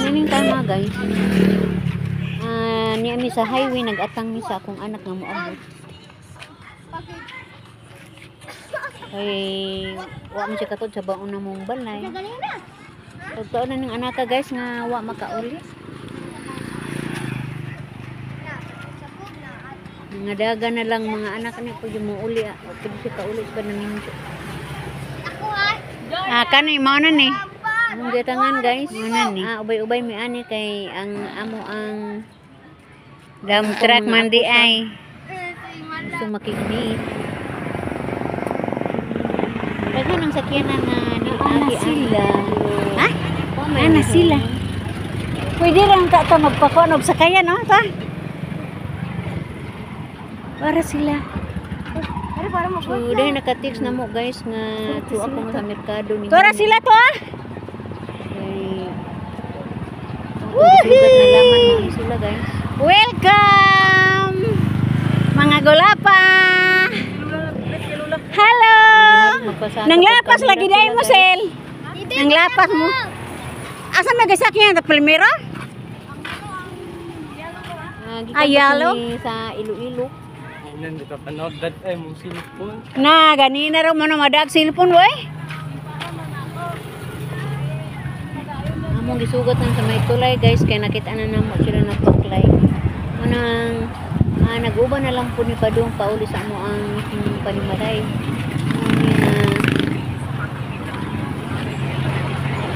Kaning tama guys. Niya mi sa highway nag-atang mi sa akong anak nga moabot. Ay, wa man siya katod sa baon na mong balay. Totoo na ning anak ka guys nga wa makauli. Mga daga na lang mga anak ni pag mo uli. O pwede siya kauli pa na ninyo. Kani mao na ni. Among gitangan guys, mao na ni. Ubay-ubay mi ani kay ang amo ang dam truck man di ay. Gusto makikmeet. Daghan ang sakyanan na ni sila. Ha? Ana sila. Pwede lang ta magpakuan og sakayan no ta. Para sila. So, dahil naka-text na mo guys nga to ako sa merkado ni. Tora sila to ah. Sugat na laman mo sila guys. Welcome! Mga gulapa! Hello! Nanglapas lagi dahil mo, Sel. Nanglapas mo. Asa nagasakyan? Primero? Ayalo? Sa Iloilo. Nandito panood dat ay mong cellphone. Na, ganina raw mo na madag cellphone, boy. Among gisugat lang sa may tulay, guys, kaya nakita na namo sila nagpaklay. Manang, nag-uba na lang po ni Padung pauli sa mo ang panimaray.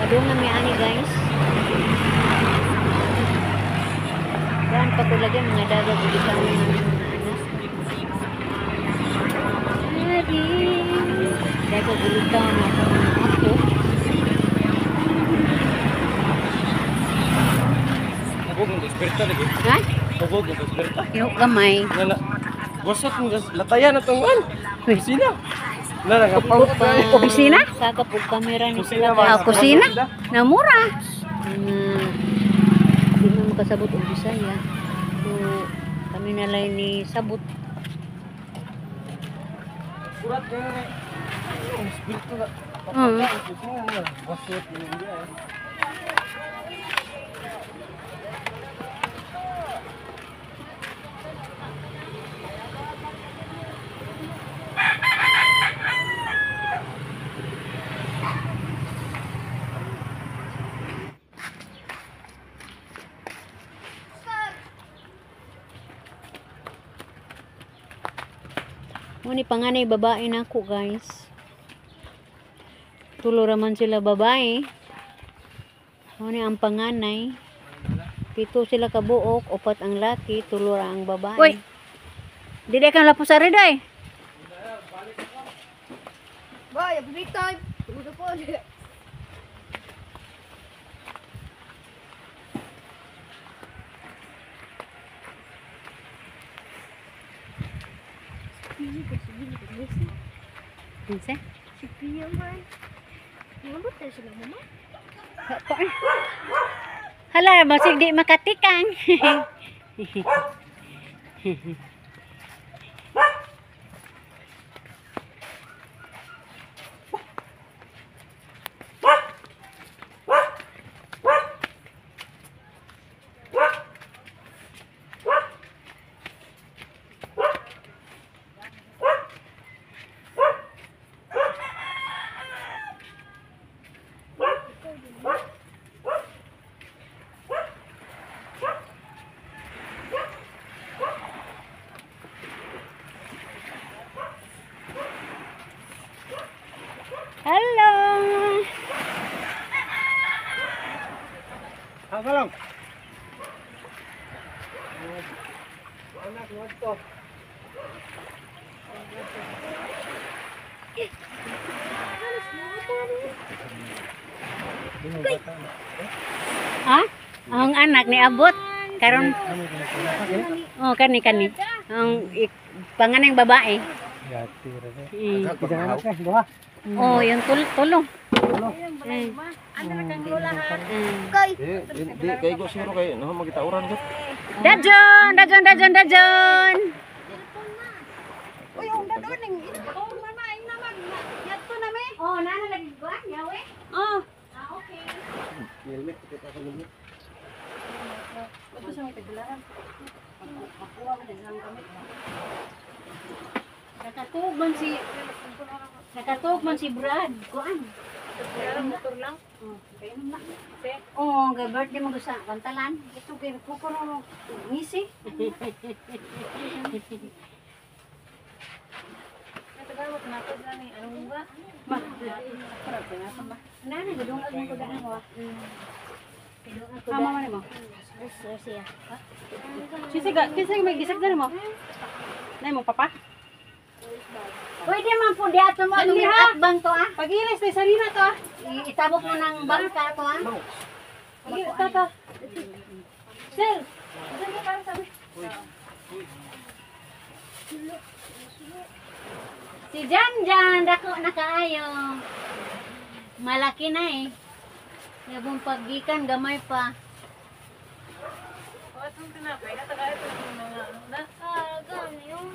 Padung na may ani, guys. Yan, pagkulagyan, mga dagat, ulit sa mga anak. Dahil ko gulit daw na ako. Pagod ng eksperta lagi. Ha? Pagod ng eksperta. Yung gamay. Nana, wasat ng latayan na itong kusina. Nana, Kapag opisina? Sakap og kamera ni sila. Kusina? Namura. Hindi mo makasabot og Bisaya. So, kami nalay ni sabot. Surat ka na. Ang espiritu na. Wasat ng India. Muni panganay babae na ako guys. Tulo raman sila babae. Muni ang panganay. 7 sila kabuok, 4 ang laki, 3 ang babae. Uy. Dili kang lapos sa reday. Boy, big time. Udah po. Pinse? Si Pia man. Ngabot na sila mama. Hala, basig di makatikang. Hello. Hanga lang. Anak mo to. Ha? Ang anak ni abot karon. Oh, kani. Ang panganay babae. Yati ra. Mm. Anak duha. Oh, yung tulo. Kay. Di kay go siro kay no magitauran gud. Dajon. Uy, ang dadon ning. Oh, mama, ing naman. Yato na me. Oh, nana lagi ba? Yawe? Oh. Okay. Helmet kita sa helmet. Ito siya may taglaran. Makuha ko din ang gamit. Nakatugman si Brad. Kuan. Motor lang. Oo, ga birthday mo sa Pantalan. Ito kay kukuno ngisi. Tagalog na ko gani anong ba? Nana gudong ang ko daan mo. Mama man mo. Siya. Kinsa may gisag dali mo? Nay mo papa? Pwede man po diato mo Dali, yung ha? atbang to ah. Pag-ilis tay sarina to ah. Itabok mo ng bangka to ah. Pag-ilis to. Sir, sir para sabi. Si Jan, dako na kaayo. Malaki na eh. Yabong paggikan, gamay pa. O atong tinapay na taga ito mga ano na. Gani yun.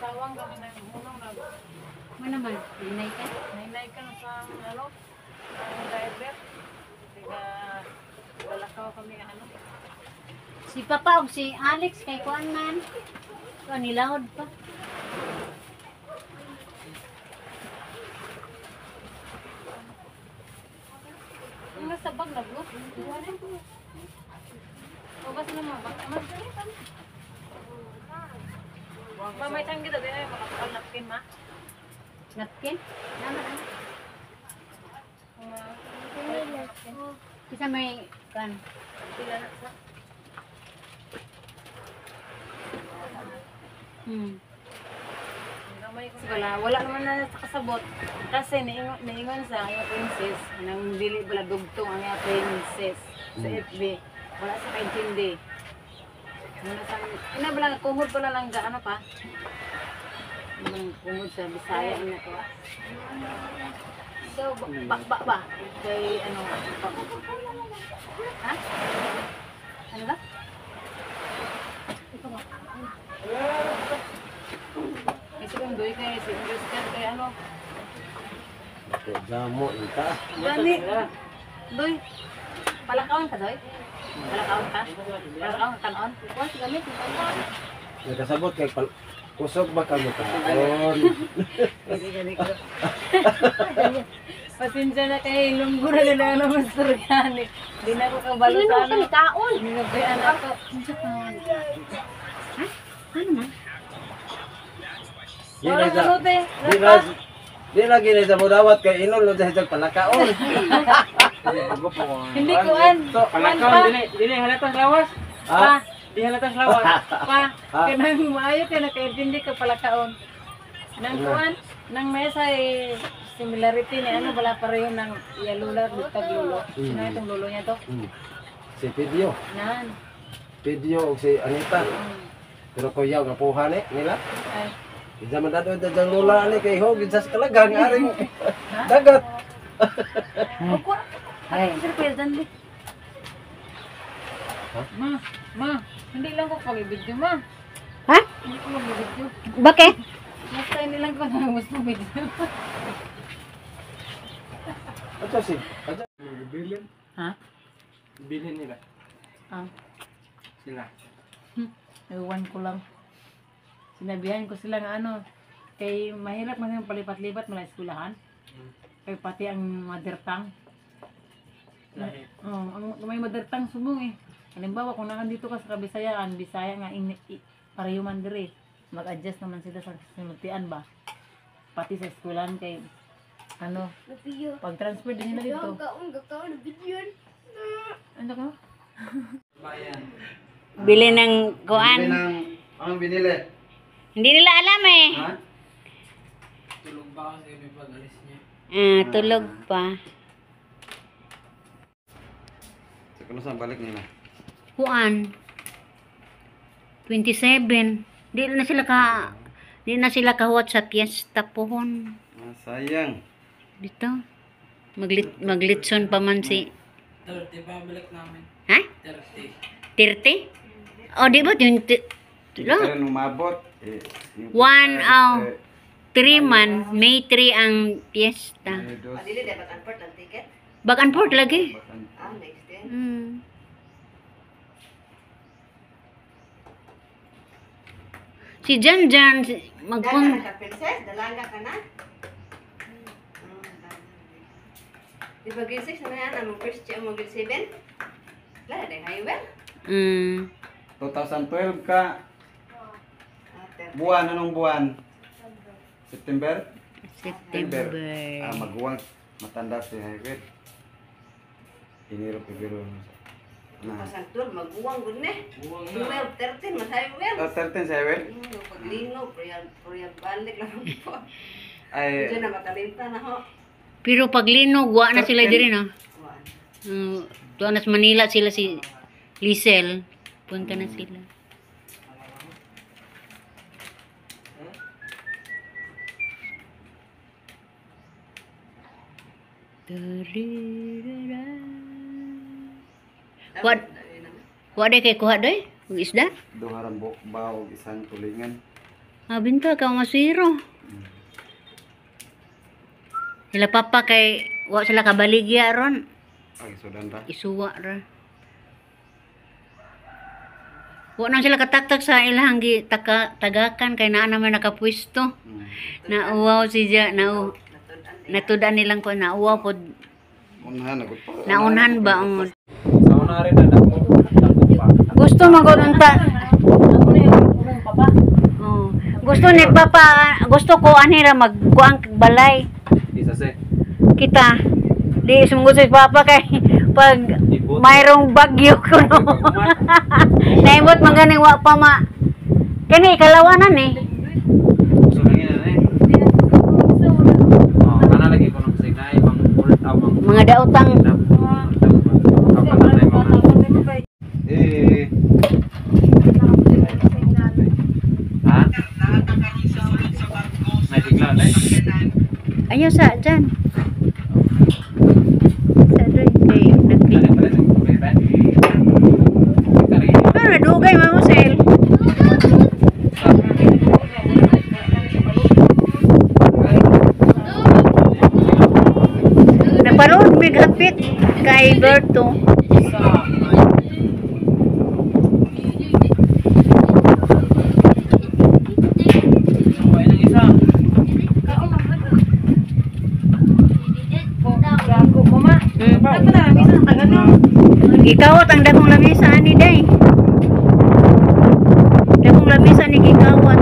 Sawang kami na hunong na. Mo naman, inay ka. Nainay ka na sa ano? Ang driver. Tiga balakaw kami ano. Si Papa o si Alex kay kuan man. Kuan nilahod pa. Ang nasa bag na blo. O ba sila mga bag? Ma may tanggi daw din ay makapal napkin ma. Napkin? Naman Isa may kan. Sila na sa. Gamay ko wala naman na kasabot. Kasi niingon sa ang princess nang dili bala dugtong ang iya princess sa FB. Wala sa kaintindi. Wala sa ina bala kumod pala lang ga ano pa. Ang kumod sa Bisaya ina ko. So ba kay ano ha? Ano ba? Ito kung doy kay si Christian kay ano? Damo ita. Gani. Doy. Palakaon ka doy? Palakaon ka? Palakaon ka kanon? Kuwas gamit yung palakaon. Nakasabot kay kusog ba kamo kaon? Gani ko. Pasensya na kay lunggo na gano'n ang master gani. Di na ko kabalo sa ano. kaon? Ninabayan ako. Ano man? Wala Di ano te? Di lagi na sa mudawat kay inon lo sa palakaon. Hindi ko an. Palakaon, dili halatang lawas. Ah, Di halatang lawas. Pa, kanang maayo ka nakaintindi ka palakaon. Nang kuan, nang mesa similarity ni ano bala pareho ng yalula butag lulo. Sino itong lulo niya to? si Pedro. Nan. Pedro o si Anita. Pero kuya nga puha ni nila. Ay. Isa man dato dang lula ni kay ho ginsas kalagang aring dagat. Ako. Ay. Sir Kuya Danli. Ma, hindi lang ko pag-video ma. Ha? Hindi ko mag-video. Bakit? Mas tayo nilang ko na mas mag-video. Ato si. Ato bilin. Ha? Bilin nila. Ah. Sila. Ewan ko lang. Sinabihan ko sila nga ano, kay mahirap man yung palipat-lipat mula eskulahan. Kay pati ang mother tongue. Ang may mother tongue sumong eh. Halimbawa kung nakandito ka sa Kabisayaan, Bisaya nga pareho man dire. Mag-adjust naman sila sa sinultian ba. Pati sa eskulahan kay ano, pag-transfer din nila dito. Ano ka? Bili ng kuan. Ang binili. Hindi nila alam eh. Ha? Tulog ba kasi may pag-alis niya? Tulog pa. Sa kuno sa balik nila. Kuan. 27. Di na sila kahuwat sa piyesta pohon. Sayang. Dito. Maglitson pa man si 30 pa balik namin. ha? 30. 30? O di ba yung Pero umabot. 3 man, May 3 ang piyesta. Back and forth lagi. Si Jan Jan magpun Princess, dalaga ka na. Di ba grade 6 na yan? Ang first year mo grade 7? Wala, dahil highway. 2012 ka. Buwan, anong buwan? September? September. Magbuwang. Matanda si Highway. Enero, Pebrero. Pasang tour, mag-uwang gud ne. 13, mas highway. 13 si Highway? Paglino, priyag balik lang po. Ay, Diyan na makalimta na ho. Pero pag linog, wa na sila diri no. Tuwa na sa Manila sila si Lisel. Punta na sila. Wa day kay kuha doy? Ug isda? duharang bao, isang tulingan. Binta ka masiro. Sila papa kay wa sila kabaligya ron. Ay, sudan ra. Isuwa ra. Wa na sila kataktak sa ilahang tagakan kay naa naman nakapwesto. Nauwaw siya, natudan nilang ko nauwaw pod. Unahan agud pa. Naunhan ba ang Sa una rin na dako pa. gusto magudunta. Oh. Gusto ni papa, gusto ko anira magkuang balay. Isa se. Kita di sumugod si papa kay pag mayroong bagyo ko no. Naimot man ganing wa pa ma. Kani kalawanan eh. Gusto lang yan eh. Oh, kana lagi ko nung signay pang ulit awang. Mga daotang Eh, Ha? May tiglan eh. ayo sa dyan. Sa doy kay nagkita. Pero nadugay mo sel. Naparoon may gapit kay Berto. Gikawat ang dagong lamisa ani day. Dagong lamisa ni gikawat.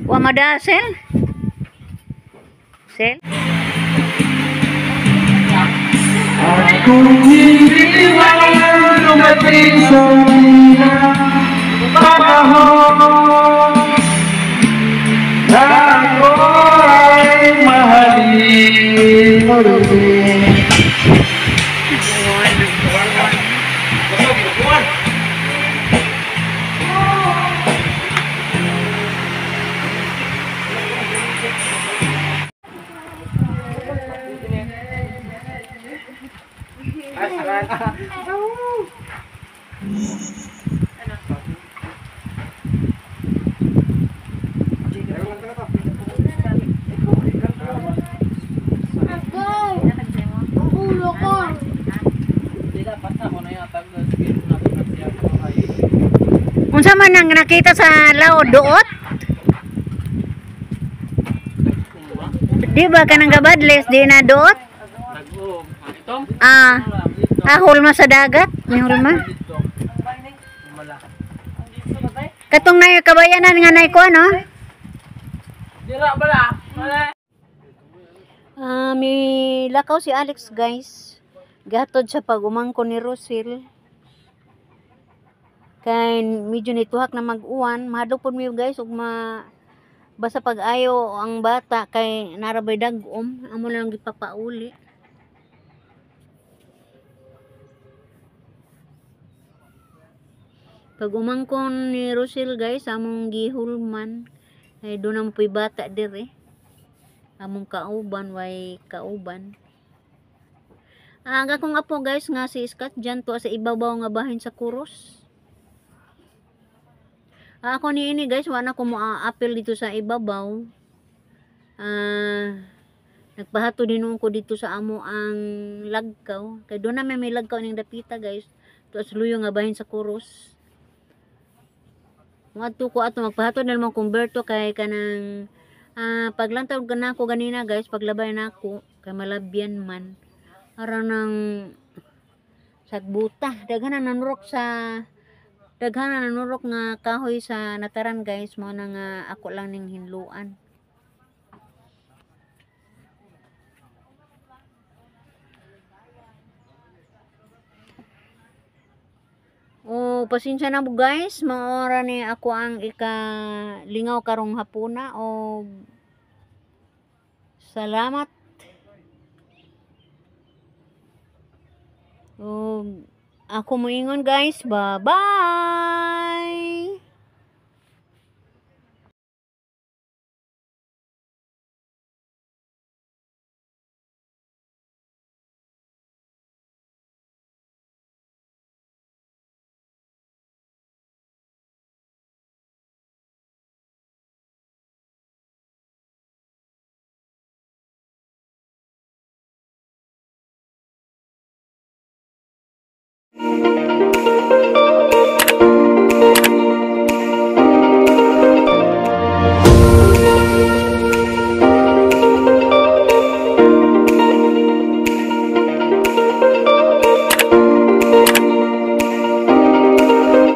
Wa madasel. Sel. Kung hindi man lumating sa mga panahon na ako ay mahalin ulit. Unsa man ang nakita sa laod duot? Di ba kanang gabadles di na duot? Hulma sa dagat, ni hulma. Katong na kabayanan nga nay ko ano? Dira bala. May lakaw si Alex guys. Gatod sa pag-umangko ni Rosil. Kay medyo nituhak na mag-uwan. Mahadlok po mi guys. Ug basta pag-ayo ang bata kay narabay dagom. Amo lang gipapauli. Pag umangkon ni Rosil guys, among gihulman. Ay doon ang puy bata dire. Among kauban, way kauban. Aga kong apo guys nga si Scott dyan to sa ibabaw nga bahin sa kuros. Ako ni ini guys, wala ko mo apel dito sa ibabaw. Nagpahato din ko dito sa amo ang lagkaw. Kay doon na may lagkaw ning dapita guys. Tuas luyo nga bahin sa kuros. Wadto ko ato magpahato na mo kumberto kay kanang paglantaw ka na ako ganina guys, paglabay na ako kay malabyan man. Ara nang sagbuta, daghanan nanurok nga kahoy sa nataran guys, mo na nga ako lang ning hinluan. O pasensya na po guys, maora ni ako ang ikalingaw karong hapuna o salamat. O ako moingon guys, bye bye.